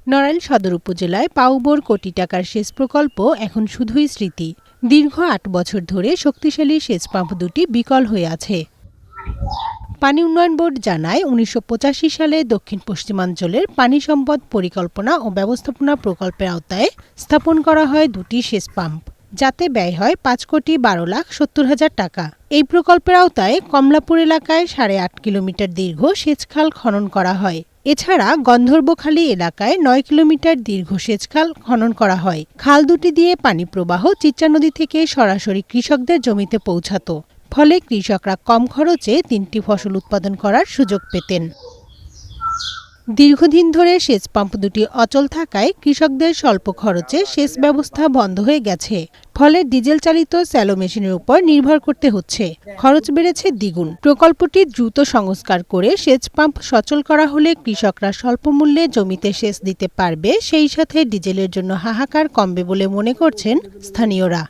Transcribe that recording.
নড়াইল সদর উপজেলায় পাউবোর কোটি টাকার সেচ প্রকল্প এখন শুধুই স্মৃতি। দীর্ঘ ৮ বছর ধরে শক্তিশালী সেচ পাম্প দুটি বিকল হয়ে আছে। পানি উন্নয়ন বোর্ড জানায় ১৯৮৫ সালে দক্ষিণ পশ্চিমাঞ্চলের পানি সম্পদ পরিকল্পনা ও ব্যবস্থাপনা প্রকল্পের আওতায় স্থাপন করা হয় দুটি সেচ পাম্প, যাতে ব্যয় হয় ৫,১২,৭০,০০০ টাকা। এই প্রকল্পের আওতায় কমলাপুর এলাকায় ৮.৫ কিলোমিটার দীর্ঘ সেচখাল খনন করা হয়। এছাড়া গন্ধর্বখালী এলাকায় ৯ কিলোমিটার দীর্ঘ সেচখাল খনন করা হয়। খাল দুটি দিয়ে পানি প্রবাহ চিত্রা নদী থেকে সরাসরি কৃষকদের জমিতে পৌঁছাতো। ফলে কৃষকরা কম খরচে ৩টি ফসল উৎপাদন করার সুযোগ পেতেন। দীর্ঘদিন ধরে সেচ পাম্প দুটি অচল থাকায় কৃষকদের স্বল্প খরচে সেচ ব্যবস্থা বন্ধ হয়ে গেছে। ফলে ডিজেল চালিত স্যালো মেশিনের উপর নির্ভর করতে হচ্ছে। খরচ বেড়েছে দ্বিগুণ। প্রকল্পটি দ্রুত সংস্কার করে সেচ পাম্প সচল করা হলে কৃষকরা স্বল্প মূল্যে জমিতে সেচ দিতে পারবে, সেই সাথে ডিজেলের জন্য হাহাকার কমবে বলে মনে করছেন স্থানীয়রা।